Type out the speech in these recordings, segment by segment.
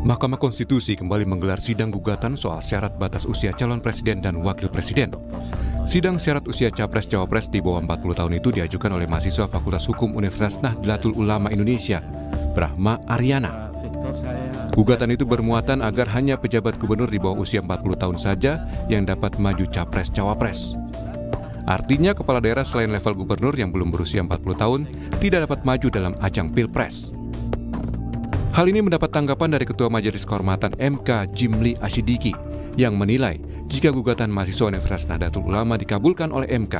Mahkamah Konstitusi kembali menggelar sidang gugatan soal syarat batas usia calon presiden dan wakil presiden. Sidang syarat usia capres-cawapres di bawah 40 tahun itu diajukan oleh mahasiswa Fakultas Hukum Universitas Nahdlatul Ulama Indonesia, Brahma Aryana. Gugatan itu bermuatan agar hanya pejabat gubernur di bawah usia 40 tahun saja yang dapat maju capres-cawapres. Artinya kepala daerah selain level gubernur yang belum berusia 40 tahun tidak dapat maju dalam ajang Pilpres. Hal ini mendapat tanggapan dari Ketua Majelis Kehormatan MK Jimli Asyidiki yang menilai jika gugatan mahasiswa Universitas Nahdlatul Ulama dikabulkan oleh MK,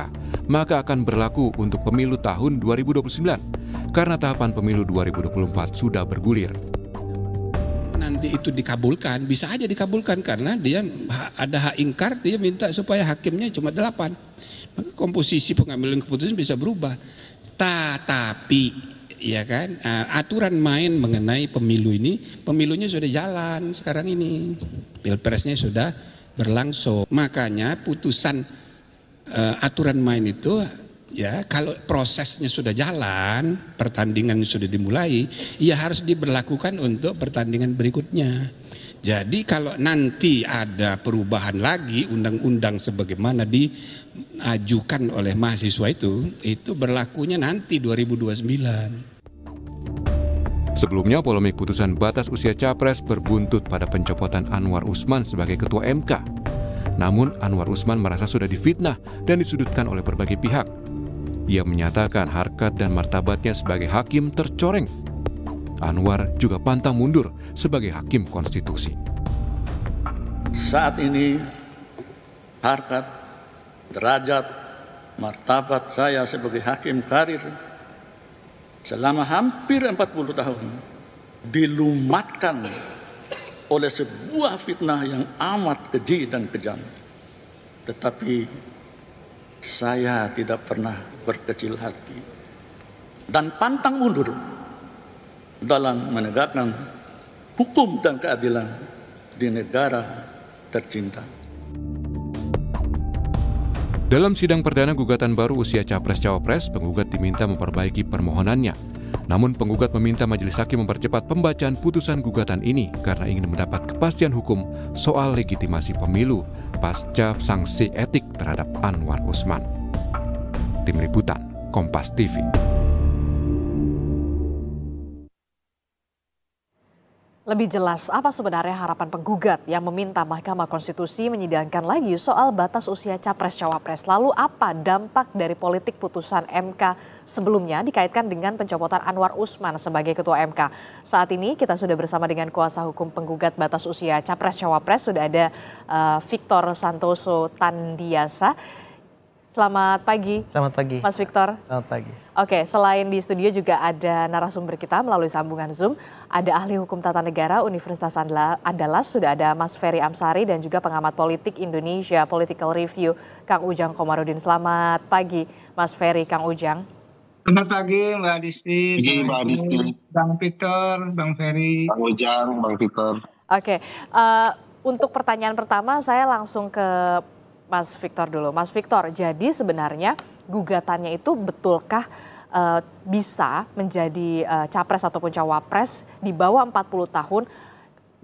maka akan berlaku untuk pemilu tahun 2029 karena tahapan pemilu 2024 sudah bergulir. Nanti itu dikabulkan, bisa aja dikabulkan karena dia ada hak ingkar, dia minta supaya hakimnya cuma 8. Maka komposisi pengambilan keputusan bisa berubah. Tapi ya kan, aturan main mengenai pemilu ini, pemilunya sudah jalan sekarang ini, pilpresnya sudah berlangsung. Makanya putusan aturan main itu ya kalau prosesnya sudah jalan, pertandingan sudah dimulai, ya harus diberlakukan untuk pertandingan berikutnya. Jadi kalau nanti ada perubahan lagi undang-undang sebagaimana diajukan oleh mahasiswa itu berlakunya nanti 2029. Sebelumnya, polemik putusan batas usia capres berbuntut pada pencopotan Anwar Usman sebagai ketua MK. Namun, Anwar Usman merasa sudah difitnah dan disudutkan oleh berbagai pihak. Ia menyatakan harkat dan martabatnya sebagai hakim tercoreng. Anwar juga pantang mundur sebagai hakim konstitusi. Saat ini, harkat, derajat, martabat saya sebagai hakim karir selama hampir 40 tahun dilumatkan oleh sebuah fitnah yang amat keji dan kejam. Tetapi saya tidak pernah berkecil hati dan pantang mundur dalam menegakkan hukum dan keadilan di negara tercinta. Dalam sidang perdana gugatan baru usia capres-cawapres, penggugat diminta memperbaiki permohonannya. Namun penggugat meminta majelis hakim mempercepat pembacaan putusan gugatan ini karena ingin mendapat kepastian hukum soal legitimasi pemilu pasca sanksi etik terhadap Anwar Usman. Tim Liputan, Kompas TV. Lebih jelas, apa sebenarnya harapan penggugat yang meminta Mahkamah Konstitusi menyidangkan lagi soal batas usia capres-cawapres? Lalu apa dampak dari politik putusan MK sebelumnya dikaitkan dengan pencopotan Anwar Usman sebagai Ketua MK? Saat ini kita sudah bersama dengan kuasa hukum penggugat batas usia capres-cawapres, sudah ada Victor Santoso Tandiasa. Selamat pagi. Selamat pagi. Mas Victor. Selamat pagi. Oke, selain di studio juga ada narasumber kita melalui sambungan Zoom. Ada ahli hukum tata negara Universitas Andalas, sudah ada Mas Ferry Amsari dan juga pengamat politik Indonesia Political Review, Kang Ujang Komarudin. Selamat pagi, Mas Ferry, Kang Ujang. Selamat pagi Mbak Adisti, Bang Victor, Bang Ferry. Bang Ujang, Bang Victor. Oke, untuk pertanyaan pertama saya langsung ke Mas Victor dulu. Mas Victor, jadi sebenarnya gugatannya itu betulkah bisa menjadi capres ataupun cawapres di bawah 40 tahun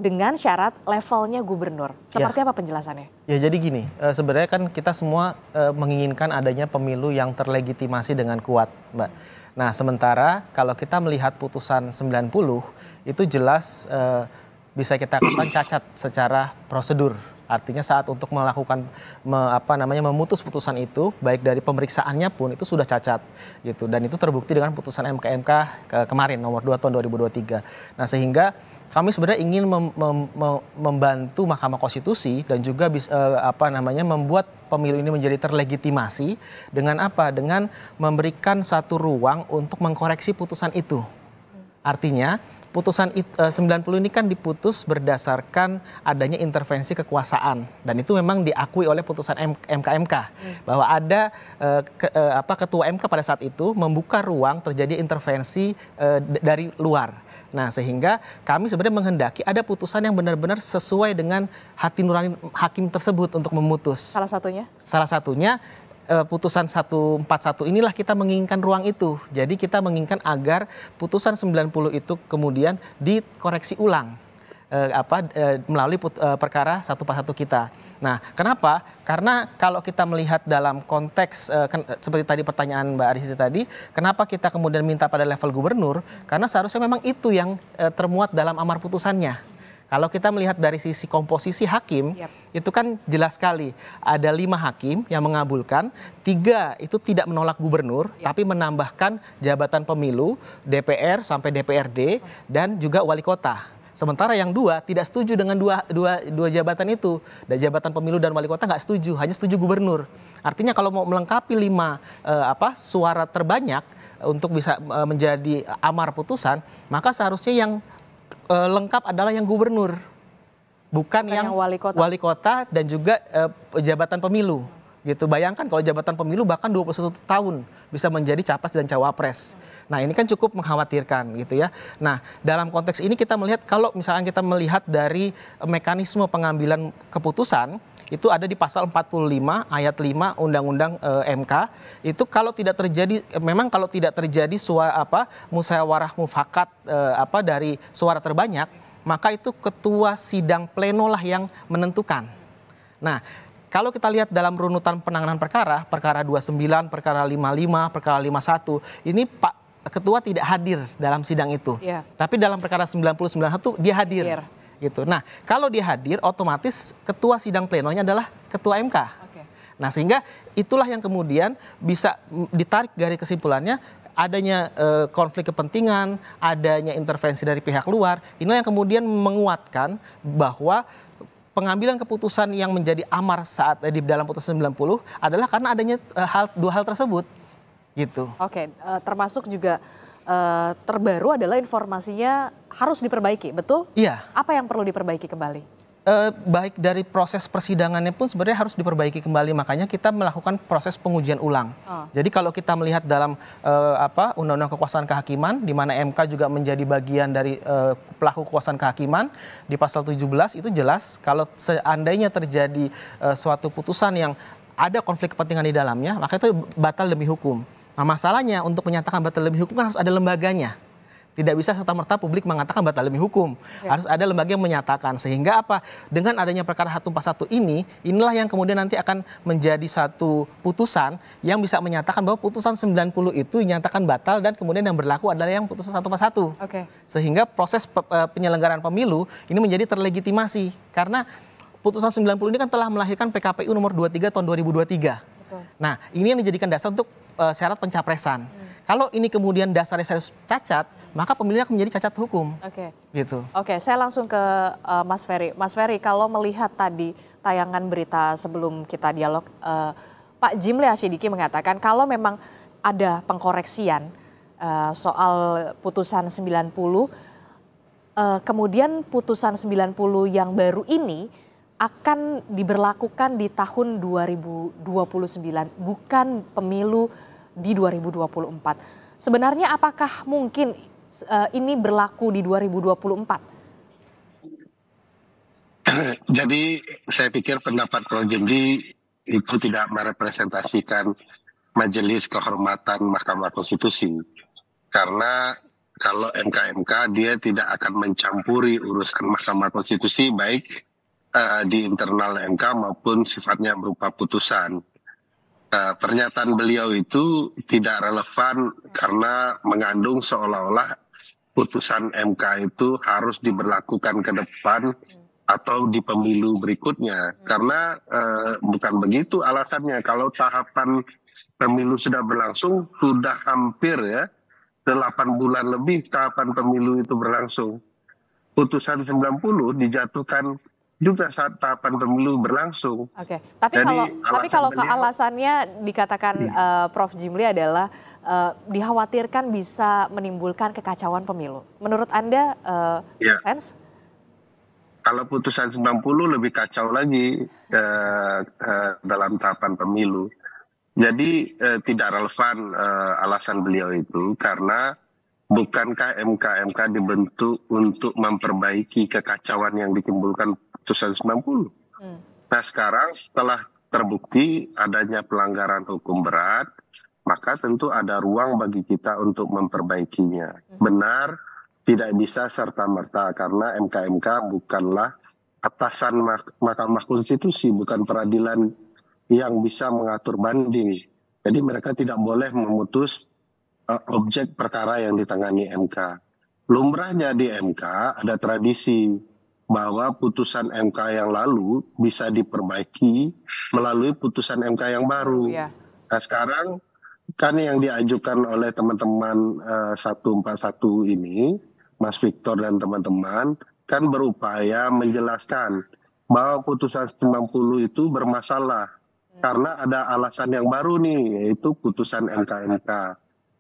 dengan syarat levelnya gubernur? Seperti apa penjelasannya? Ya jadi gini, sebenarnya kan kita semua menginginkan adanya pemilu yang terlegitimasi dengan kuat, Mbak. Nah sementara kalau kita melihat putusan 90 itu jelas bisa kita katakan cacat secara prosedur. Artinya saat untuk melakukan memutus putusan itu, baik dari pemeriksaannya pun itu sudah cacat gitu, dan itu terbukti dengan putusan MK kemarin nomor 2 tahun 2023. Nah sehingga kami sebenarnya ingin membantu Mahkamah Konstitusi dan juga membuat pemilu ini menjadi terlegitimasi dengan apa? Dengan memberikan satu ruang untuk mengkoreksi putusan itu. Artinya putusan 90 ini kan diputus berdasarkan adanya intervensi kekuasaan, dan itu memang diakui oleh putusan MK bahwa ada ketua MK pada saat itu membuka ruang terjadi intervensi dari luar. Nah sehingga kami sebenarnya menghendaki ada putusan yang benar-benar sesuai dengan hati nurani hakim tersebut untuk memutus. Salah satunya? Salah satunya putusan 141 inilah kita menginginkan ruang itu. Jadi kita menginginkan agar putusan 90 itu kemudian dikoreksi ulang melalui perkara 141 kita. Nah, kenapa? Karena kalau kita melihat dalam konteks seperti tadi pertanyaan Mbak Aristy tadi, kenapa kita kemudian minta pada level gubernur? Karena seharusnya memang itu yang termuat dalam amar putusannya. Kalau kita melihat dari sisi komposisi hakim, itu kan jelas sekali. Ada 5 hakim yang mengabulkan, 3 itu tidak menolak gubernur, tapi menambahkan jabatan pemilu, DPR sampai DPRD, dan juga wali kota. Sementara yang 2 tidak setuju dengan dua jabatan itu. Dan jabatan pemilu dan wali kota nggak setuju, hanya setuju gubernur. Artinya kalau mau melengkapi 5 suara terbanyak untuk bisa menjadi amar putusan, maka seharusnya yang lengkap adalah yang gubernur, bukan yang wali kota dan juga jabatan pemilu. Gitu. Bayangkan kalau jabatan pemilu bahkan 21 tahun bisa menjadi capres dan cawapres. Nah, ini kan cukup mengkhawatirkan gitu ya. Nah, dalam konteks ini kita melihat kalau misalnya kita melihat dari mekanisme pengambilan keputusan itu ada di pasal 45 ayat 5 Undang-Undang MK. Itu kalau tidak terjadi musyawarah mufakat dari suara terbanyak, maka itu ketua sidang pleno lah yang menentukan. Nah, kalau kita lihat dalam runutan penanganan perkara 29, perkara 55, perkara 51, ini Pak Ketua tidak hadir dalam sidang itu. Tapi dalam perkara 90-91 dia hadir. Gitu. Nah, kalau dia hadir, otomatis ketua sidang plenonya adalah ketua MK. Nah, sehingga itulah yang kemudian bisa ditarik dari kesimpulannya adanya konflik kepentingan, adanya intervensi dari pihak luar. Inilah yang kemudian menguatkan bahwa pengambilan keputusan yang menjadi amar saat di dalam putusan 90 adalah karena adanya dua hal tersebut. Gitu. Termasuk juga terbaru adalah informasinya harus diperbaiki, betul? Iya. Apa yang perlu diperbaiki kembali? Baik dari proses persidangannya pun sebenarnya harus diperbaiki kembali, makanya kita melakukan proses pengujian ulang. Jadi kalau kita melihat dalam Undang-Undang Kekuasaan Kehakiman, di mana MK juga menjadi bagian dari pelaku kekuasaan kehakiman, di pasal 17 itu jelas kalau seandainya terjadi suatu putusan yang ada konflik kepentingan di dalamnya, maka itu batal demi hukum. Nah, masalahnya untuk menyatakan batal demi hukum kan harus ada lembaganya. Tidak bisa serta-merta publik mengatakan batal demi hukum. Harus ada lembaga yang menyatakan. Sehingga dengan adanya perkara 141 inilah yang kemudian nanti akan menjadi satu putusan yang bisa menyatakan bahwa putusan 90 itu dinyatakan batal dan kemudian yang berlaku adalah yang putusan 141. Sehingga proses penyelenggaraan pemilu ini menjadi terlegitimasi. Karena putusan 90 ini kan telah melahirkan PKPU nomor 23 tahun 2023. Nah, ini yang dijadikan dasar untuk syarat pencapresan. Kalau ini kemudian dasarnya cacat, maka pemilihnya akan menjadi cacat hukum. Gitu. Saya langsung ke Mas Ferry. Mas Ferry, kalau melihat tadi tayangan berita sebelum kita dialog, Pak Jimli Asyidiki mengatakan kalau memang ada pengkoreksian soal putusan 90, kemudian putusan 90 yang baru ini akan diberlakukan di tahun 2029, bukan pemilu di 2024. Sebenarnya apakah mungkin ini berlaku di 2024? Jadi saya pikir pendapat Prof. Jimli itu tidak merepresentasikan Majelis Kehormatan Mahkamah Konstitusi. Karena kalau MK dia tidak akan mencampuri urusan Mahkamah Konstitusi baik di internal MK maupun sifatnya berupa putusan. Pernyataan beliau itu tidak relevan karena mengandung seolah-olah putusan MK itu harus diberlakukan ke depan atau di pemilu berikutnya. Karena bukan begitu alasannya. Kalau tahapan pemilu sudah berlangsung, sudah hampir 8 bulan lebih tahapan pemilu itu berlangsung. Putusan 90 dijatuhkan juga saat tahapan pemilu berlangsung. Tapi kalau alasannya dikatakan Prof. Jimli adalah dikhawatirkan bisa menimbulkan kekacauan pemilu. Menurut Anda sense? Kalau putusan 90 lebih kacau lagi dalam tahapan pemilu. Jadi tidak relevan alasan beliau itu karena bukankah MK dibentuk untuk memperbaiki kekacauan yang ditimbulkan putusan 90. Nah sekarang setelah terbukti adanya pelanggaran hukum berat, maka tentu ada ruang bagi kita untuk memperbaikinya. Benar tidak bisa serta-merta karena MK bukanlah atasan Mahkamah Konstitusi, bukan peradilan yang bisa mengatur banding. Jadi mereka tidak boleh memutus objek perkara yang ditangani MK. Lumrahnya di MK ada tradisi bahwa putusan MK yang lalu bisa diperbaiki melalui putusan MK yang baru. Nah sekarang kan yang diajukan oleh teman-teman 141 ini, Mas Victor dan teman-teman, kan berupaya menjelaskan bahwa putusan 90 itu bermasalah karena ada alasan yang baru nih, yaitu putusan MK.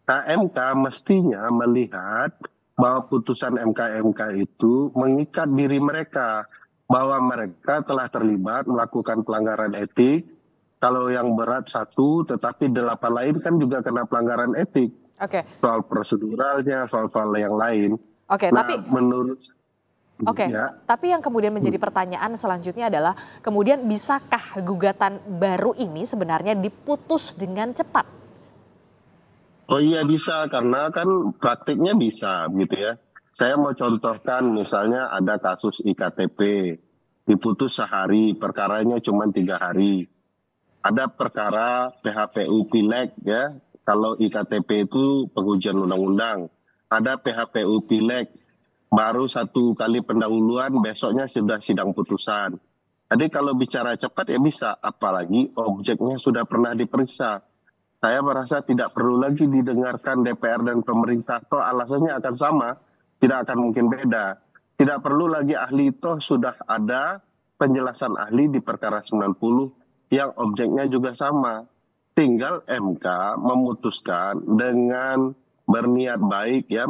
Nah MK mestinya melihat bahwa putusan MK itu mengikat diri mereka, bahwa mereka telah terlibat melakukan pelanggaran etik. Kalau yang berat 1, tetapi 8 lain kan juga kena pelanggaran etik. Soal proseduralnya, soal yang lain. Tapi menurut tapi yang kemudian menjadi pertanyaan selanjutnya adalah kemudian bisakah gugatan baru ini sebenarnya diputus dengan cepat? Oh iya bisa, karena kan praktiknya bisa gitu ya. Saya mau contohkan misalnya ada kasus IKTP, diputus sehari, perkaranya cuma 3 hari. Ada perkara PHPU Pileg ya, kalau IKTP itu pengujian undang-undang. Ada PHPU Pileg, baru 1 kali pendahuluan, besoknya sudah sidang putusan. Jadi kalau bicara cepat ya bisa, apalagi objeknya sudah pernah diperiksa. Saya merasa tidak perlu lagi didengarkan DPR dan pemerintah, toh alasannya akan sama, tidak akan mungkin beda. Tidak perlu lagi ahli, toh sudah ada penjelasan ahli di perkara 90 yang objeknya juga sama. Tinggal MK memutuskan dengan berniat baik ya,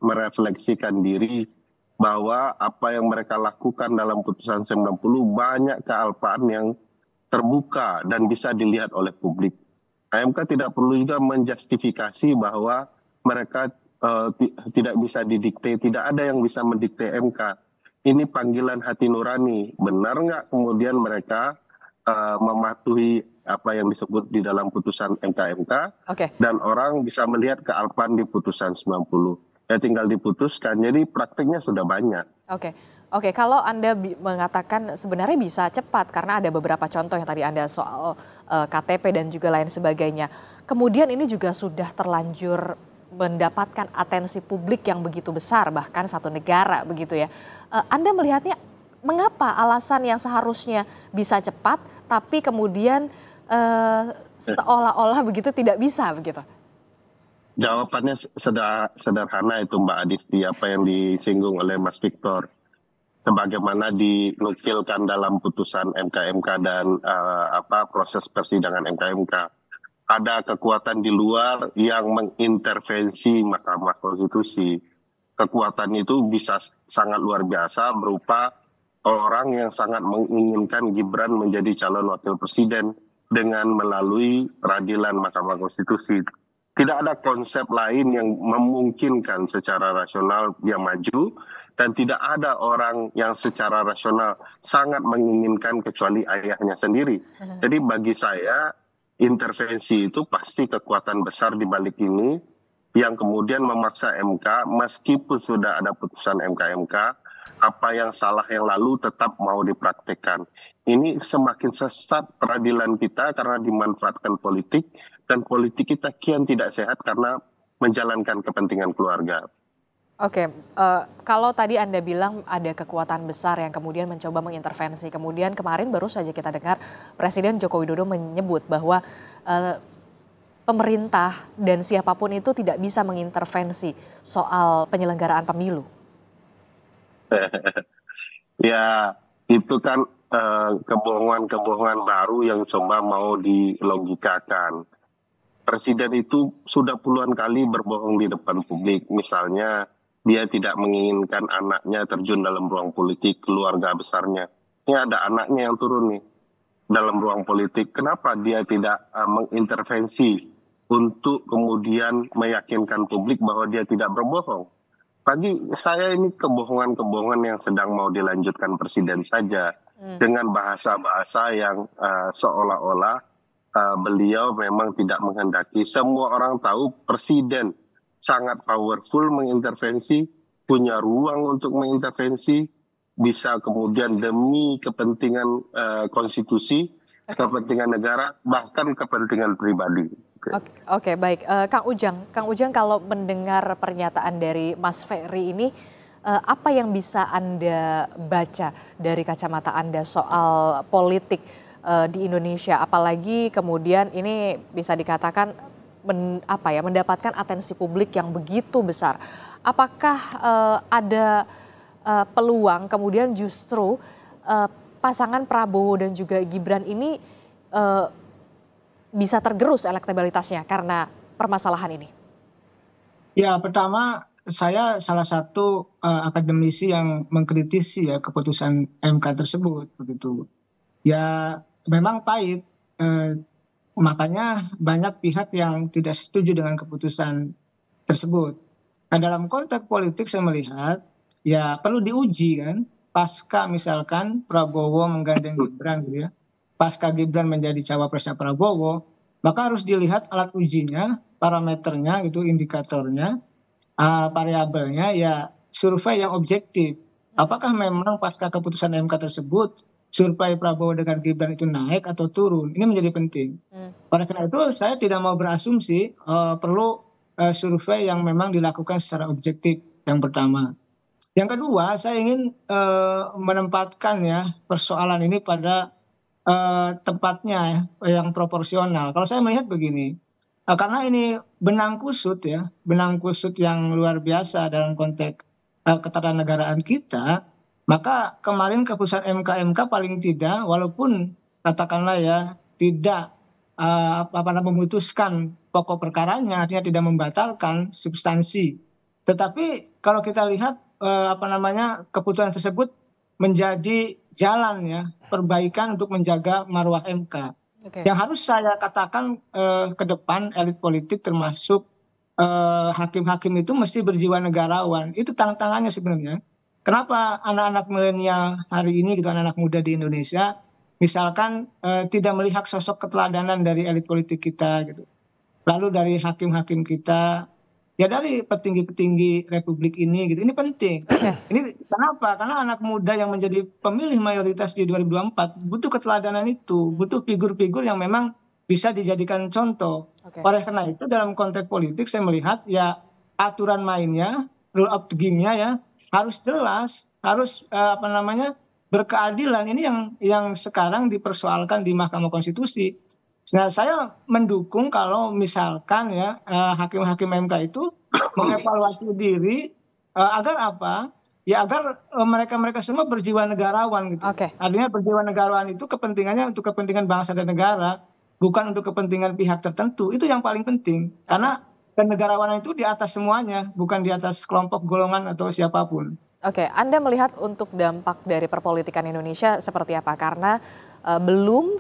merefleksikan diri bahwa apa yang mereka lakukan dalam putusan 90 banyak kealpaan yang terbuka dan bisa dilihat oleh publik. MK tidak perlu juga menjustifikasi bahwa mereka tidak bisa didikte, tidak ada yang bisa mendikte MK. Ini panggilan hati nurani, benar nggak kemudian mereka mematuhi apa yang disebut di dalam putusan MK, dan orang bisa melihat kealpaan di putusan 90. Ya tinggal diputuskan, jadi praktiknya sudah banyak. Oke, kalau Anda mengatakan sebenarnya bisa cepat karena ada beberapa contoh yang tadi Anda soal KTP dan juga lain sebagainya. Kemudian ini juga sudah terlanjur mendapatkan atensi publik yang begitu besar, bahkan satu negara begitu ya. Anda melihatnya mengapa alasan yang seharusnya bisa cepat tapi kemudian seolah-olah begitu tidak bisa begitu? Jawabannya sederhana itu Mbak Adisti, apa yang disinggung oleh Mas Victor. Sebagaimana dinukilkan dalam putusan MK dan proses persidangan MK. Ada kekuatan di luar yang mengintervensi Mahkamah Konstitusi. Kekuatan itu bisa sangat luar biasa berupa orang yang sangat menginginkan Gibran menjadi calon wakil presiden dengan melalui peradilan Mahkamah Konstitusi. Tidak ada konsep lain yang memungkinkan secara rasional dia maju, dan tidak ada orang yang secara rasional sangat menginginkan kecuali ayahnya sendiri. Jadi bagi saya intervensi itu pasti kekuatan besar di balik ini yang kemudian memaksa MK meskipun sudah ada putusan MK, apa yang salah yang lalu tetap mau dipraktekkan. Ini semakin sesat peradilan kita karena dimanfaatkan politik, dan politik kita kian tidak sehat karena menjalankan kepentingan keluarga. Kalau tadi Anda bilang ada kekuatan besar yang kemudian mencoba mengintervensi. Kemudian kemarin baru saja kita dengar Presiden Joko Widodo menyebut bahwa pemerintah dan siapapun itu tidak bisa mengintervensi soal penyelenggaraan pemilu. Ya, itu kan kebohongan-kebohongan baru yang coba mau dilogikakan. Presiden itu sudah puluhan kali berbohong di depan publik. Misalnya dia tidak menginginkan anaknya terjun dalam ruang politik, keluarga besarnya. Ini ada anaknya yang turun nih dalam ruang politik. Kenapa dia tidak mengintervensi untuk kemudian meyakinkan publik bahwa dia tidak berbohong? Bagi saya ini kebohongan-kebohongan yang sedang mau dilanjutkan Presiden saja. Dengan bahasa-bahasa yang seolah-olah beliau memang tidak menghendaki. Semua orang tahu Presiden sangat powerful mengintervensi, punya ruang untuk mengintervensi, bisa kemudian demi kepentingan konstitusi, kepentingan negara, bahkan kepentingan pribadi. Oke, baik. Kang Ujang kalau mendengar pernyataan dari Mas Ferry ini, apa yang bisa Anda baca dari kacamata Anda soal politik di Indonesia? Apalagi kemudian ini bisa dikatakan mendapatkan atensi publik yang begitu besar. Apakah ada peluang kemudian justru pasangan Prabowo dan juga Gibran ini bisa tergerus elektabilitasnya karena permasalahan ini? Ya, pertama saya salah satu akademisi yang mengkritisi ya keputusan MK tersebut begitu. Ya, memang pahit. Makanya banyak pihak yang tidak setuju dengan keputusan tersebut. Nah, dalam konteks politik saya melihat ya perlu diuji kan. Pasca misalkan Prabowo menggandeng Gibran gitu ya. Pasca Gibran menjadi cawapresnya Prabowo, maka harus dilihat alat ujinya, parameternya gitu, indikatornya, variabelnya ya survei yang objektif. Apakah memang pasca keputusan MK tersebut survei Prabowo dengan Gibran itu naik atau turun? Ini menjadi penting. Oleh karena itu saya tidak mau berasumsi, perlu survei yang memang dilakukan secara objektif, yang pertama. Yang kedua, saya ingin menempatkan ya persoalan ini pada tempatnya ya, yang proporsional. Kalau saya melihat begini, karena ini benang kusut ya, benang kusut yang luar biasa dalam konteks ketatanegaraan kita, maka kemarin keputusan MK paling tidak, walaupun katakanlah ya tidak memutuskan pokok perkaranya, artinya tidak membatalkan substansi. Tetapi kalau kita lihat keputusan tersebut menjadi jalan ya perbaikan untuk menjaga marwah MK. Yang harus saya katakan ke depan elit politik termasuk hakim-hakim itu mesti berjiwa negarawan. Itu tantangannya sebenarnya. Kenapa anak-anak milenial hari ini gitu, anak-anak muda di Indonesia misalkan tidak melihat sosok keteladanan dari elit politik kita gitu. Lalu dari hakim-hakim kita, ya dari petinggi-petinggi republik ini gitu. Ini penting. Ini kenapa? Karena anak muda yang menjadi pemilih mayoritas di 2024 butuh keteladanan itu, butuh figur-figur yang memang bisa dijadikan contoh. Oleh karena itu dalam konteks politik saya melihat ya aturan mainnya, rule of the game-nya ya harus jelas, harus berkeadilan. Ini yang sekarang dipersoalkan di Mahkamah Konstitusi. Nah, saya mendukung kalau misalkan ya hakim-hakim MK itu mengevaluasi diri agar apa? Ya agar mereka semua berjiwa negarawan gitu. Artinya berjiwa negarawan itu kepentingannya untuk kepentingan bangsa dan negara, bukan untuk kepentingan pihak tertentu. Itu yang paling penting. Karena kenegarawanan itu di atas semuanya, bukan di atas kelompok, golongan atau siapapun. Anda melihat untuk dampak dari perpolitikan Indonesia seperti apa? Karena belum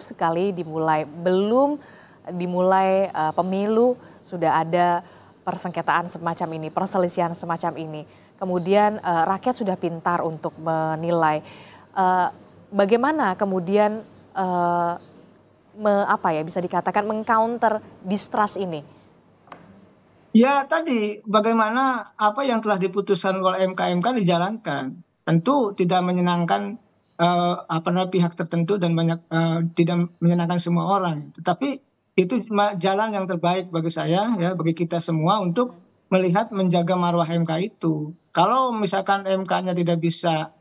dimulai pemilu sudah ada persengketaan semacam ini, perselisihan semacam ini. Kemudian rakyat sudah pintar untuk menilai bagaimana kemudian bisa dikatakan mengcounter distrust ini. Ya tadi bagaimana apa yang telah diputuskan oleh MK dijalankan. Tentu tidak menyenangkan pihak tertentu dan tidak menyenangkan semua orang. Tetapi itu jalan yang terbaik bagi saya ya, bagi kita semua untuk melihat menjaga marwah MK itu. Kalau misalkan MK-nya tidak bisa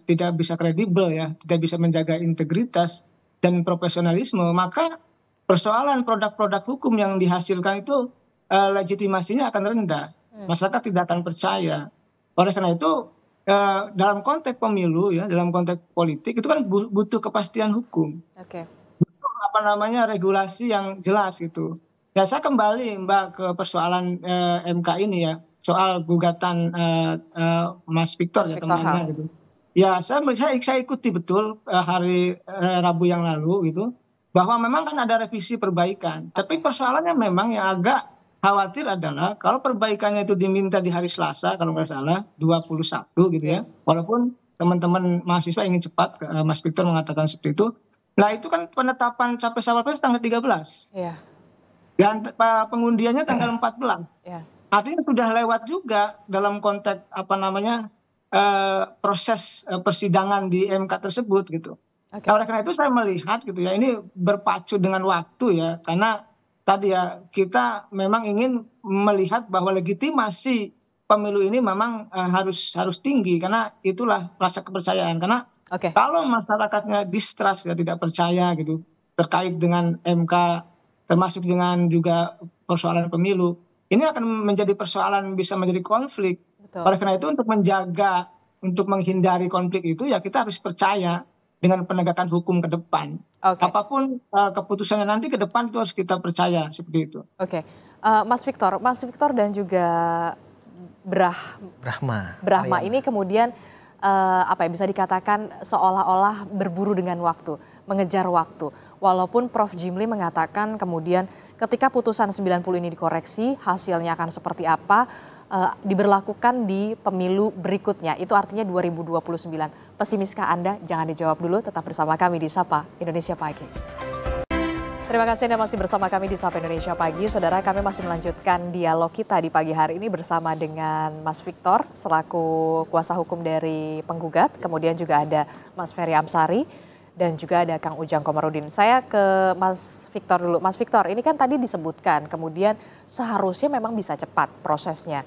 tidak bisa kredibel ya, tidak bisa menjaga integritas dan profesionalisme, maka persoalan produk-produk hukum yang dihasilkan itu legitimasinya akan rendah. Masyarakat tidak akan percaya. Oleh karena itu dalam konteks pemilu ya, dalam konteks politik itu kan butuh kepastian hukum. Butuh regulasi yang jelas gitu. Ya saya kembali Mbak ke persoalan MK ini ya, soal gugatan Mas Victor ya temannya gitu. Ya saya ikuti betul hari Rabu yang lalu gitu, bahwa memang kan ada revisi perbaikan. Tapi persoalannya memang yang agak khawatir adalah kalau perbaikannya itu diminta di hari Selasa kalau nggak salah 21 gitu ya. Walaupun teman-teman mahasiswa ingin cepat, Mas Victor mengatakan seperti itu. Nah itu kan penetapan capres-cawapres tanggal 13. Dan pengundiannya tanggal 14. artinya sudah lewat juga dalam konteks proses persidangan di MK tersebut gitu. Oke. Nah, oleh karena itu saya melihat gitu ya, ini berpacu dengan waktu ya, karena tadi ya kita memang ingin melihat bahwa legitimasi pemilu ini memang harus tinggi, karena itulah rasa kepercayaan. Karena Oke. kalau masyarakatnya distrust ya, tidak percaya gitu terkait dengan MK, termasuk dengan juga persoalan pemilu, ini akan menjadi persoalan, bisa menjadi konflik. Betul. Oleh karena itu untuk menjaga, untuk menghindari konflik itu ya kita harus percaya dengan penegakan hukum ke depan. Oke. Apapun keputusannya nanti ke depan itu harus kita percaya seperti itu. Oke. Mas Victor dan juga Brahma ini kemudian bisa dikatakan seolah-olah berburu dengan waktu, mengejar waktu. Walaupun Prof. Jimli mengatakan kemudian ketika putusan 90 ini dikoreksi, hasilnya akan seperti apa, diberlakukan di pemilu berikutnya. Itu artinya 2029. Pesimiskah Anda? Jangan dijawab dulu, tetap bersama kami di Sapa Indonesia Pagi. Terima kasih Anda masih bersama kami di Sapa Indonesia Pagi. Saudara, kami masih melanjutkan dialog kita di pagi hari ini bersama dengan Mas Victor selaku kuasa hukum dari penggugat. Kemudian juga ada Mas Ferry Amsari dan juga ada Kang Ujang Komarudin. Saya ke Mas Victor dulu. Mas Victor, ini kan tadi disebutkan kemudian seharusnya memang bisa cepat prosesnya.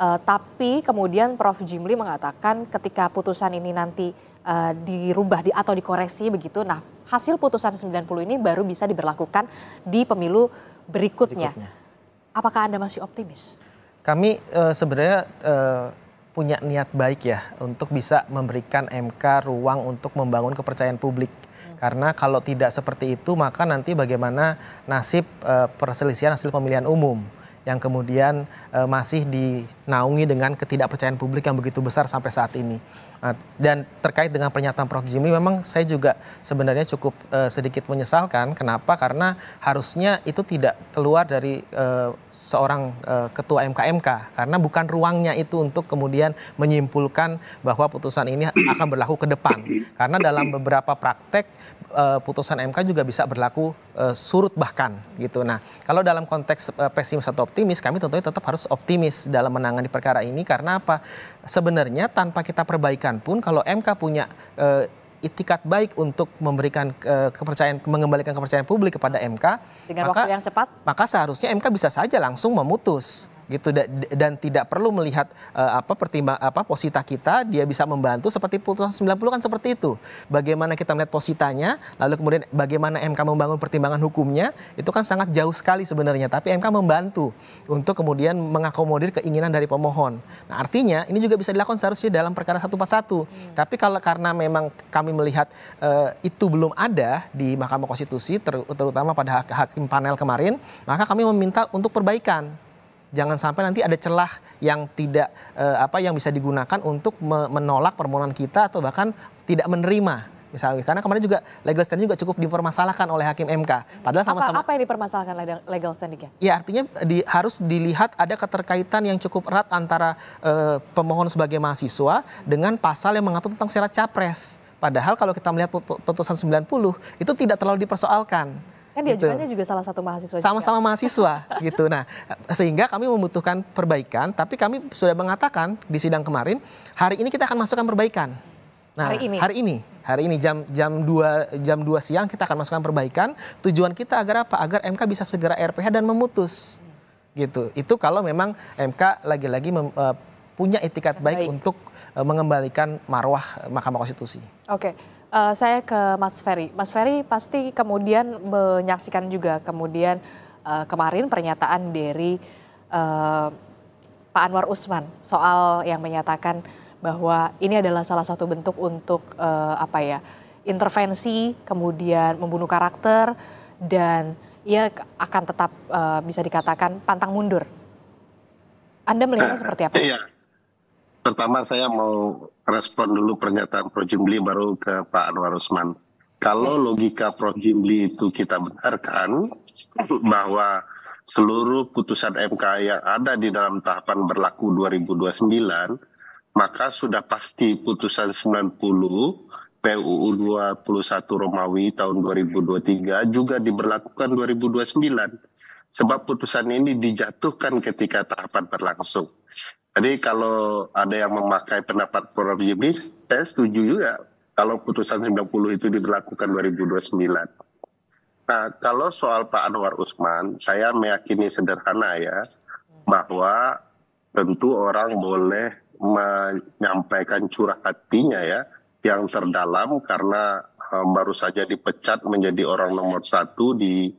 Tapi kemudian Prof. Jimli mengatakan ketika putusan ini nanti dirubah atau dikoreksi begitu, nah hasil putusan 90 ini baru bisa diberlakukan di pemilu berikutnya. Apakah Anda masih optimis? Kami sebenarnya punya niat baik ya untuk bisa memberikan MK ruang untuk membangun kepercayaan publik. Karena kalau tidak seperti itu maka nanti bagaimana nasib perselisihan hasil pemilihan umum yang kemudian masih dinaungi dengan ketidakpercayaan publik yang begitu besar sampai saat ini. Dan terkait dengan pernyataan Prof. Jimli, memang saya juga sebenarnya cukup sedikit menyesalkan. Kenapa? Karena harusnya itu tidak keluar dari seorang ketua MK. Karena bukan ruangnya itu untuk kemudian menyimpulkan bahwa putusan ini akan berlaku ke depan. Karena dalam beberapa praktek putusan MK juga bisa berlaku surut bahkan gitu. Nah, kalau dalam konteks pesimis atau optimis, kami tentunya tetap harus optimis dalam menangani perkara ini. Karena apa? Sebenarnya tanpa kita perbaikan pun kalau MK punya itikat baik untuk memberikan kepercayaan, mengembalikan kepercayaan publik kepada MK dengan waktu yang cepat, maka seharusnya MK bisa saja langsung memutus gitu dan tidak perlu melihat posita kita, dia bisa membantu seperti putusan 90 kan seperti itu. Bagaimana kita melihat positanya, lalu kemudian bagaimana MK membangun pertimbangan hukumnya, itu kan sangat jauh sekali sebenarnya, tapi MK membantu untuk kemudian mengakomodir keinginan dari pemohon. Nah, artinya ini juga bisa dilakukan seharusnya dalam perkara 141. Tapi kalau karena memang kami melihat itu belum ada di Mahkamah Konstitusi, terutama pada hakim panel kemarin, maka kami meminta untuk perbaikan. Jangan sampai nanti ada celah yang tidak yang bisa digunakan untuk menolak permohonan kita atau bahkan tidak menerima misalnya. Karena kemarin juga legal standing juga cukup dipermasalahkan oleh hakim MK. Padahal sama-sama apa yang dipermasalahkan legal standingnya? Ya artinya harus dilihat ada keterkaitan yang cukup erat antara pemohon sebagai mahasiswa dengan pasal yang mengatur tentang syarat capres. Padahal kalau kita melihat putusan 90 itu tidak terlalu dipersoalkan. Kan diajukannya juga salah satu mahasiswa. Sama-sama mahasiswa gitu. Nah, sehingga kami membutuhkan perbaikan, tapi kami sudah mengatakan di sidang kemarin, hari ini kita akan masukkan perbaikan. Nah, hari ini jam 2 siang kita akan masukkan perbaikan. Tujuan kita agar apa? Agar MK bisa segera RPH dan memutus. Gitu. Itu kalau memang MK lagi-lagi punya itikat baik untuk mengembalikan marwah Mahkamah Konstitusi. Oke. Saya ke Mas Ferry. Mas Ferry pasti kemudian menyaksikan juga kemudian kemarin pernyataan dari Pak Anwar Usman soal yang menyatakan bahwa ini adalah salah satu bentuk untuk intervensi, kemudian membunuh karakter, dan ia akan tetap bisa dikatakan pantang mundur. Anda melihatnya seperti apa? Iya. Pertama saya mau respon dulu pernyataan Prof. Jimli baru ke Pak Anwar Usman. Kalau logika Prof. Jimli itu kita benarkan bahwa seluruh putusan MK yang ada di dalam tahapan berlaku 2029 maka sudah pasti putusan 90 PUU 21 Romawi tahun 2023 juga diberlakukan 2029. Sebab putusan ini dijatuhkan ketika tahapan berlangsung. Jadi kalau ada yang memakai pendapat Prof. Jimmy, saya setuju juga kalau putusan 90 itu diberlakukan 2029. Nah, kalau soal Pak Anwar Usman, saya meyakini sederhana ya, bahwa tentu orang boleh menyampaikan curah hatinya ya, yang terdalam karena baru saja dipecat menjadi orang nomor 1 di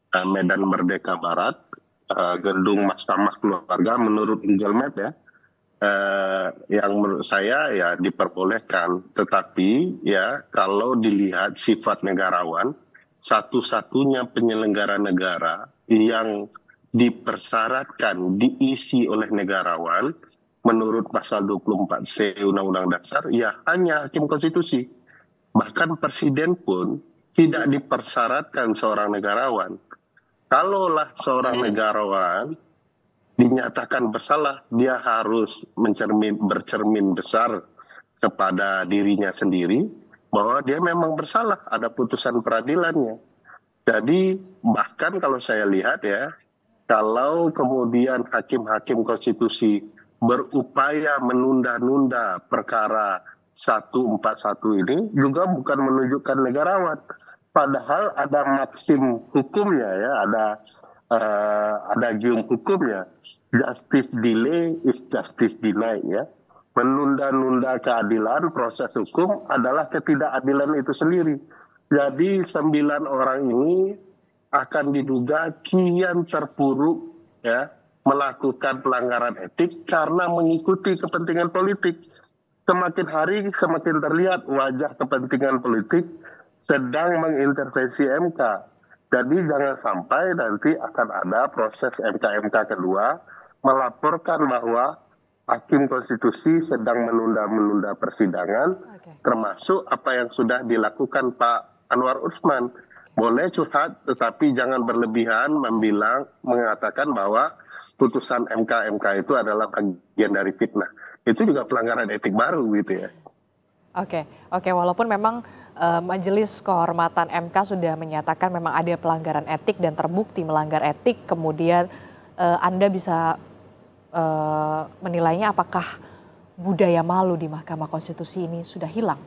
Medan Merdeka Barat, gedung Mahkamah Keluarga menurut Google Map ya, yang menurut saya ya diperbolehkan. Tetapi ya kalau dilihat sifat negarawan, satu-satunya penyelenggara negara yang dipersyaratkan diisi oleh negarawan menurut pasal 24C Undang-Undang Dasar ya hanya hakim konstitusi. Bahkan presiden pun tidak dipersyaratkan seorang negarawan. Kalaulah seorang negarawan dinyatakan bersalah, dia harus bercermin besar kepada dirinya sendiri bahwa dia memang bersalah, ada putusan peradilannya. Jadi bahkan kalau saya lihat ya, kalau kemudian hakim-hakim konstitusi berupaya menunda-nunda perkara 141 ini juga bukan menunjukkan negarawan. Padahal ada maksim hukumnya ya, ada gium hukumnya. Justice delay is justice denied ya. Menunda-nunda keadilan, proses hukum adalah ketidakadilan itu sendiri. Jadi 9 orang ini akan diduga kian terpuruk ya, melakukan pelanggaran etik karena mengikuti kepentingan politik. Semakin hari semakin terlihat wajah kepentingan politik sedang mengintervensi MK. Jadi jangan sampai nanti akan ada proses MK kedua melaporkan bahwa hakim konstitusi sedang menunda-menunda persidangan, termasuk apa yang sudah dilakukan Pak Anwar Usman. Boleh curhat, tetapi jangan berlebihan mengatakan bahwa putusan MK itu adalah bagian dari fitnah. Itu juga pelanggaran etik baru gitu ya. Oke, walaupun memang Majelis Kehormatan MK sudah menyatakan memang ada pelanggaran etik dan terbukti melanggar etik, kemudian Anda bisa menilainya apakah budaya malu di Mahkamah Konstitusi ini sudah hilang?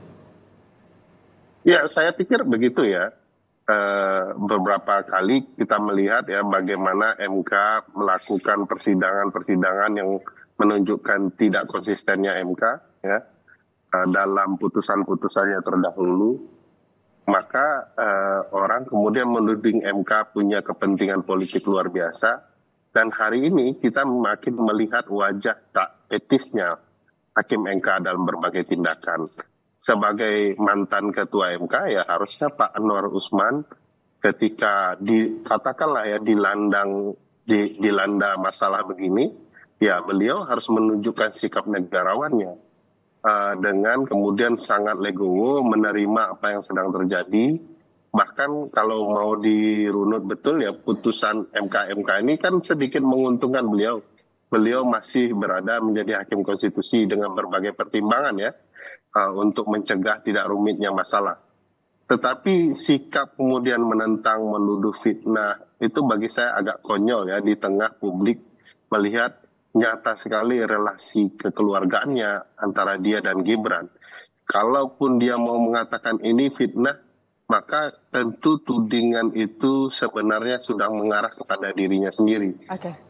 Ya, saya pikir begitu ya. Beberapa kali kita melihat ya bagaimana MK melakukan persidangan yang menunjukkan tidak konsistennya MK ya dalam putusan-putusannya terdahulu, maka orang kemudian menuding MK punya kepentingan politik luar biasa, dan hari ini kita makin melihat wajah tak etisnya hakim MK dalam berbagai tindakan. Sebagai mantan ketua MK ya harusnya Pak Anwar Usman ketika katakanlah ya dilanda masalah begini, ya beliau harus menunjukkan sikap negarawannya dengan kemudian sangat legowo menerima apa yang sedang terjadi. Bahkan kalau mau dirunut betul ya putusan MK ini kan sedikit menguntungkan beliau. Beliau masih berada menjadi hakim konstitusi dengan berbagai pertimbangan ya. Untuk mencegah tidak rumitnya masalah. Tetapi sikap kemudian menentang, menuduh fitnah, itu bagi saya agak konyol ya di tengah publik melihat nyata sekali relasi kekeluargaannya antara dia dan Gibran. Kalaupun dia mau mengatakan ini fitnah, maka tentu tudingan itu sebenarnya sudah mengarah kepada dirinya sendiri.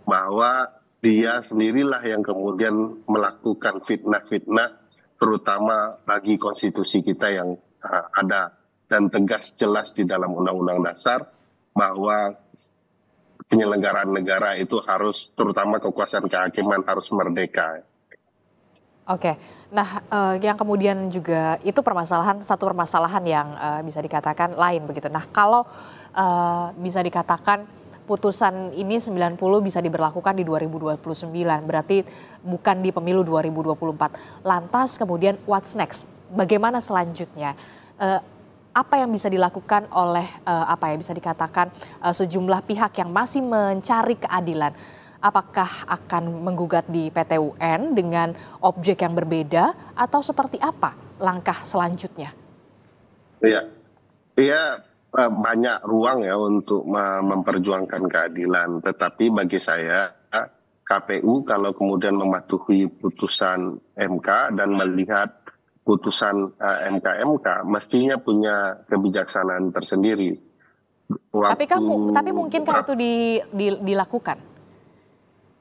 Bahwa dia sendirilah yang kemudian melakukan fitnah-fitnah terutama bagi konstitusi kita yang ada dan tegas jelas di dalam Undang-Undang Dasar bahwa penyelenggaraan negara itu harus, terutama kekuasaan kehakiman harus merdeka. Nah yang kemudian juga itu satu permasalahan yang bisa dikatakan lain begitu. Nah kalau bisa dikatakan putusan ini 90 bisa diberlakukan di 2029, berarti bukan di pemilu 2024. Lantas kemudian what's next? Bagaimana selanjutnya? Apa yang bisa dilakukan oleh bisa dikatakan sejumlah pihak yang masih mencari keadilan? Apakah akan menggugat di PT UN dengan objek yang berbeda atau seperti apa langkah selanjutnya? Iya, iya, banyak ruang ya untuk memperjuangkan keadilan. Tetapi bagi saya KPU kalau kemudian mematuhi putusan MK dan melihat putusan MK mestinya punya kebijaksanaan tersendiri. Tapi mungkinkah itu dilakukan?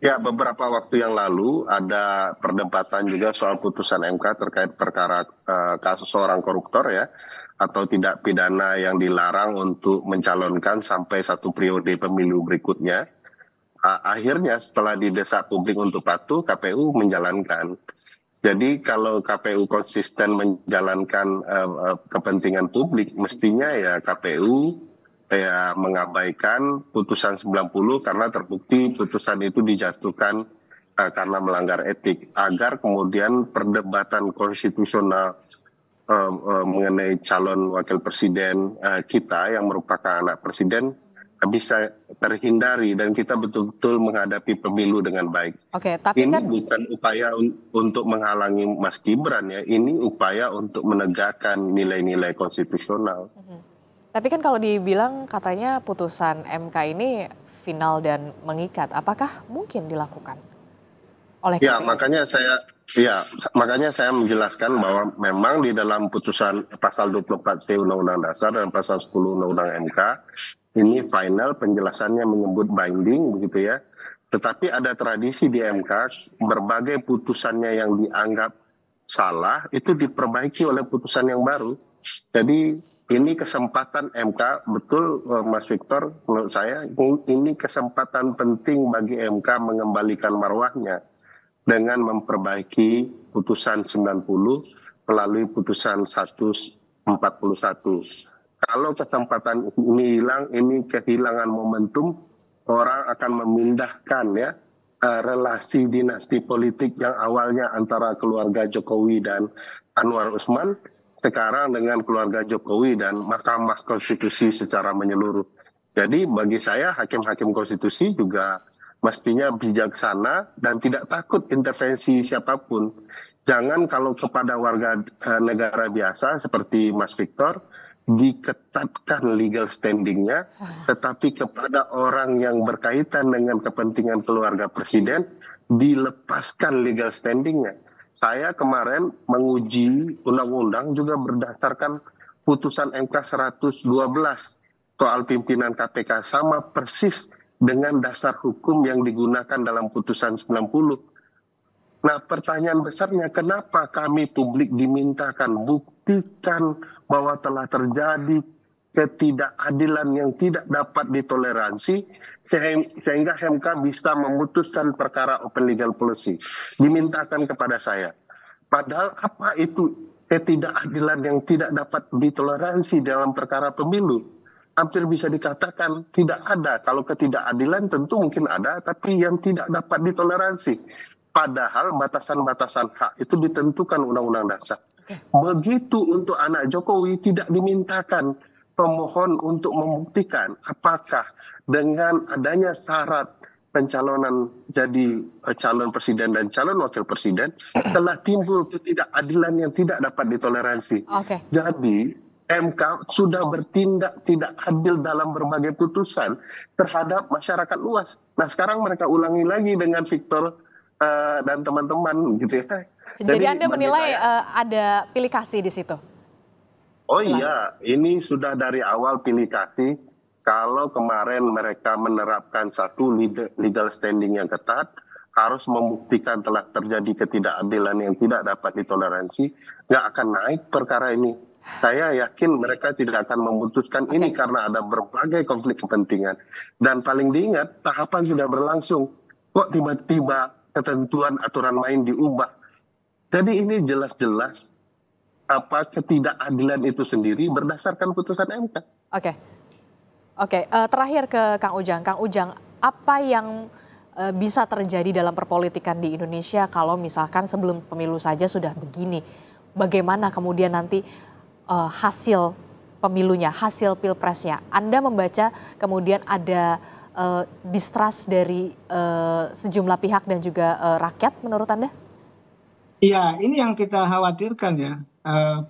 Ya, beberapa waktu yang lalu ada perdebatan juga soal putusan MK terkait perkara kasus seorang koruptor ya, atau tidak pidana yang dilarang untuk mencalonkan sampai 1 periode pemilu berikutnya. Akhirnya setelah didesak publik untuk patuh, KPU menjalankan. Jadi kalau KPU konsisten menjalankan kepentingan publik, mestinya ya KPU mengabaikan putusan 90 karena terbukti putusan itu dijatuhkan karena melanggar etik, agar kemudian perdebatan konstitusional mengenai calon wakil presiden kita yang merupakan anak presiden bisa terhindari dan kita betul-betul menghadapi pemilu dengan baik. Oke, tapi ini kan bukan upaya untuk menghalangi Mas Gibran ya, ini upaya untuk menegakkan nilai-nilai konstitusional. Tapi kan kalau dibilang katanya putusan MK ini final dan mengikat, apakah mungkin dilakukan oleh KPU? Makanya saya menjelaskan bahwa memang di dalam putusan pasal 24C Undang-Undang Dasar dan pasal 10 Undang-Undang MK ini final, penjelasannya menyebut binding begitu ya. Tetapi ada tradisi di MK, berbagai putusannya yang dianggap salah itu diperbaiki oleh putusan yang baru. Jadi ini kesempatan MK, betul Mas Victor, menurut saya ini kesempatan penting bagi MK mengembalikan marwahnya dengan memperbaiki putusan 90 melalui putusan 141. Kalau kesempatan ini hilang, ini kehilangan momentum, orang akan memindahkan ya relasi dinasti politik yang awalnya antara keluarga Jokowi dan Anwar Usman, sekarang dengan keluarga Jokowi dan Mahkamah Konstitusi secara menyeluruh. Jadi bagi saya hakim-hakim konstitusi juga mestinya bijaksana dan tidak takut intervensi siapapun. Jangan kalau kepada warga negara biasa seperti Mas Victor diketatkan legal standingnya, tetapi kepada orang yang berkaitan dengan kepentingan keluarga presiden dilepaskan legal standingnya. Saya kemarin menguji undang-undang juga berdasarkan putusan MK 112 soal pimpinan KPK, sama persis dengan dasar hukum yang digunakan dalam putusan 90. Nah, pertanyaan besarnya kenapa kami publik dimintakan buktikan bahwa telah terjadi ketidakadilan yang tidak dapat ditoleransi sehingga MK bisa memutuskan perkara open legal policy. Dimintakan kepada saya. Padahal apa itu ketidakadilan yang tidak dapat ditoleransi dalam perkara pemilu? Hampir bisa dikatakan tidak ada. Kalau ketidakadilan tentu mungkin ada, tapi yang tidak dapat ditoleransi. Padahal batasan-batasan hak itu ditentukan Undang-Undang Dasar. Begitu untuk anak Jokowi tidak dimintakan pemohon untuk membuktikan apakah dengan adanya syarat pencalonan jadi calon presiden dan calon wakil presiden telah timbul ketidakadilan yang tidak dapat ditoleransi. Jadi MK sudah bertindak tidak adil dalam berbagai putusan terhadap masyarakat luas. Nah, sekarang mereka ulangi lagi dengan Victor dan teman-teman gitu ya. Jadi Anda menilai ada pilih kasih di situ? Oh iya, ini sudah dari awal pilih kasih. Kalau kemarin mereka menerapkan satu legal standing yang ketat, harus membuktikan telah terjadi ketidakadilan yang tidak dapat ditoleransi, nggak akan naik perkara ini. Saya yakin mereka tidak akan memutuskan ini karena ada berbagai konflik kepentingan. Dan paling diingat, tahapan sudah berlangsung. Kok tiba-tiba ketentuan aturan main diubah? Jadi ini jelas-jelas ketidakadilan itu sendiri berdasarkan putusan MK. Terakhir ke Kang Ujang. Kang Ujang, apa yang bisa terjadi dalam perpolitikan di Indonesia kalau misalkan sebelum pemilu saja sudah begini? Bagaimana kemudian nanti hasil pemilunya, hasil pilpresnya? Anda membaca kemudian ada distrust dari sejumlah pihak dan juga rakyat menurut Anda? Iya, ini yang kita khawatirkan ya.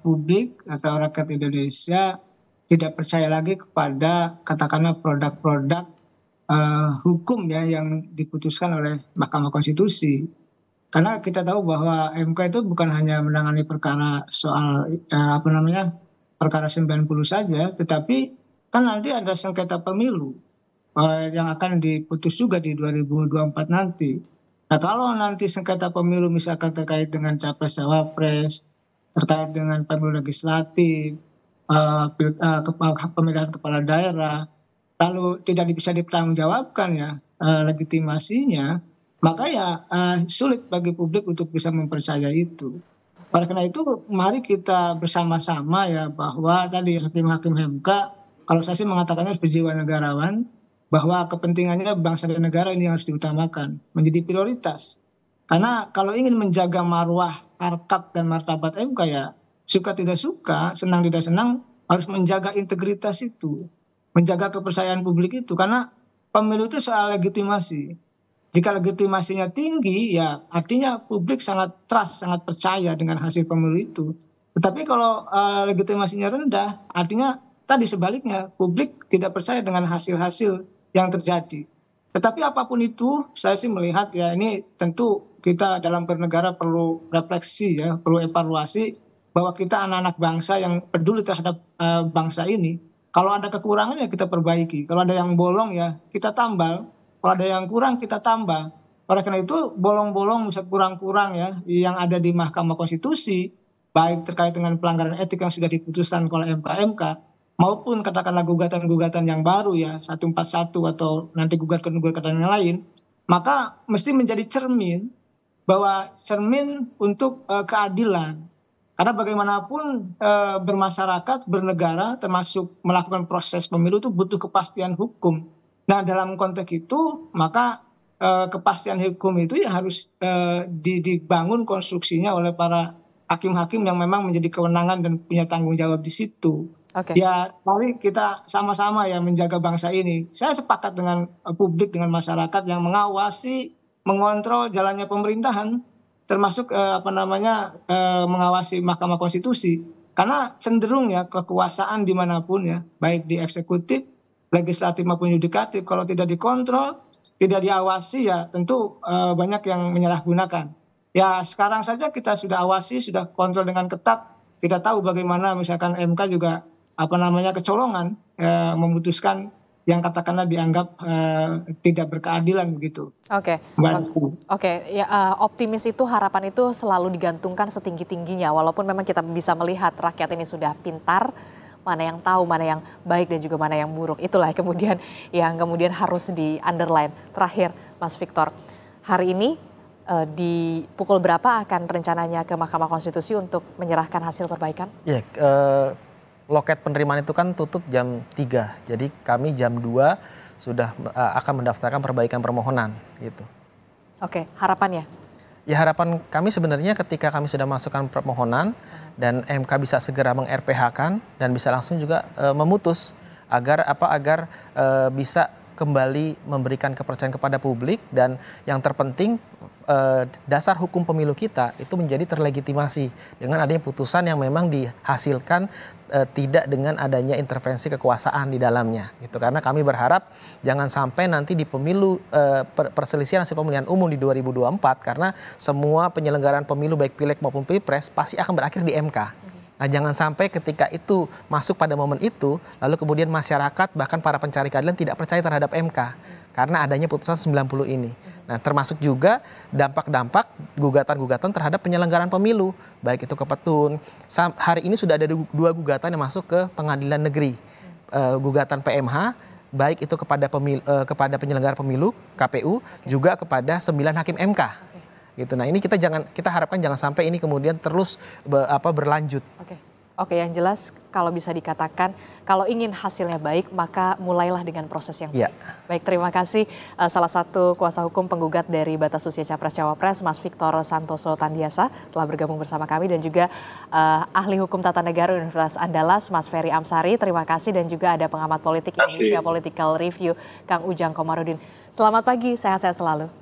Publik atau rakyat Indonesia tidak percaya lagi kepada katakanlah produk-produk hukum ya yang diputuskan oleh Mahkamah Konstitusi. Karena kita tahu bahwa MK itu bukan hanya menangani perkara soal perkara 90 saja, tetapi kan nanti ada sengketa pemilu yang akan diputus juga di 2024 nanti. Nah, kalau nanti sengketa pemilu misalkan terkait dengan capres-cawapres, terkait dengan pemilu legislatif, pemilihan kepala daerah, lalu tidak bisa dipertanggungjawabkan ya legitimasinya, maka ya sulit bagi publik untuk bisa mempercayai itu. Oleh karena itu, mari kita bersama-sama ya bahwa tadi hakim-hakim MK, kalau saya sih mengatakannya harus berjiwa negarawan, bahwa kepentingannya bangsa dan negara ini yang harus diutamakan, menjadi prioritas. Karena kalau ingin menjaga marwah, harkat, dan martabat MK ya, suka tidak suka, senang tidak senang, harus menjaga integritas itu, menjaga kepercayaan publik itu. Karena pemilu itu soal legitimasi. Jika legitimasinya tinggi, ya artinya publik sangat trust, sangat percaya dengan hasil pemilu itu. Tetapi kalau legitimasinya rendah, artinya tadi sebaliknya, publik tidak percaya dengan hasil-hasil yang terjadi. Tetapi apapun itu, saya sih melihat ya ini tentu kita dalam bernegara perlu refleksi ya, perlu evaluasi bahwa kita anak-anak bangsa yang peduli terhadap bangsa ini. Kalau ada kekurangan ya kita perbaiki. Kalau ada yang bolong ya kita tambal. Kalau ada yang kurang kita tambah. Oleh karena itu bolong-bolong bisa kurang-kurang ya yang ada di Mahkamah Konstitusi, baik terkait dengan pelanggaran etik yang sudah diputuskan oleh MK, maupun katakanlah gugatan-gugatan yang baru ya 141 atau nanti gugatan-gugatan yang lain, maka mesti menjadi cermin untuk keadilan. Karena bagaimanapun bermasyarakat, bernegara, termasuk melakukan proses pemilu itu butuh kepastian hukum. Nah dalam konteks itu maka kepastian hukum itu ya harus dibangun konstruksinya oleh para hakim-hakim yang memang menjadi kewenangan dan punya tanggung jawab di situ. Ya mari kita sama-sama ya menjaga bangsa ini. Saya sepakat dengan publik, dengan masyarakat yang mengawasi, mengontrol jalannya pemerintahan, termasuk mengawasi Mahkamah Konstitusi. Karena cenderung ya kekuasaan dimanapun ya, baik di eksekutif, legislatif maupun yudikatif, kalau tidak dikontrol, tidak diawasi ya tentu banyak yang menyalahgunakan. Ya sekarang saja kita sudah awasi, sudah kontrol dengan ketat. Kita tahu bagaimana misalkan MK juga kecolongan memutuskan yang katakanlah dianggap tidak berkeadilan begitu. Oke. Ya, optimis itu, harapan itu selalu digantungkan setinggi-tingginya, walaupun memang kita bisa melihat rakyat ini sudah pintar, mana yang tahu, mana yang baik dan juga mana yang buruk. Itulah yang kemudian harus di underline. Terakhir, Mas Victor, hari ini di pukul berapa akan rencananya ke Mahkamah Konstitusi untuk menyerahkan hasil perbaikan? Ya, loket penerimaan itu kan tutup jam 3. Jadi kami jam 2 sudah akan mendaftarkan perbaikan permohonan gitu. Oke, harapannya? Ya harapan kami sebenarnya ketika kami sudah masukkan permohonan dan MK bisa segera meng-RPH-kan dan bisa langsung juga memutus agar bisa kembali memberikan kepercayaan kepada publik, dan yang terpenting dasar hukum pemilu kita itu menjadi terlegitimasi dengan adanya putusan yang memang dihasilkan tidak dengan adanya intervensi kekuasaan di dalamnya gitu. Karena kami berharap jangan sampai nanti di pemilu perselisihan hasil pemilihan umum di 2024, karena semua penyelenggaraan pemilu baik pileg maupun pilpres pasti akan berakhir di MK. Nah, jangan sampai ketika itu masuk pada momen itu, lalu kemudian masyarakat bahkan para pencari keadilan tidak percaya terhadap MK karena adanya putusan 90 ini. Nah, termasuk juga dampak-dampak gugatan-gugatan terhadap penyelenggaraan pemilu, baik itu ke Petun. Hari ini sudah ada 2 gugatan yang masuk ke pengadilan negeri, gugatan PMH, baik itu kepada penyelenggara pemilu KPU, juga kepada 9 hakim MK. Gitu. Nah ini kita harapkan jangan sampai ini kemudian terus berlanjut. Oke, yang jelas kalau bisa dikatakan kalau ingin hasilnya baik maka mulailah dengan proses yang baik. Baik, terima kasih salah satu kuasa hukum penggugat dari batas usia Capres-Cawapres, Mas Victor Santoso Tandiasa telah bergabung bersama kami, dan juga ahli hukum tata negara Universitas Andalas, Mas Ferry Amsari. Terima kasih, dan juga ada pengamat politik Indonesia Political Review, Kang Ujang Komarudin. Selamat pagi, sehat-sehat selalu.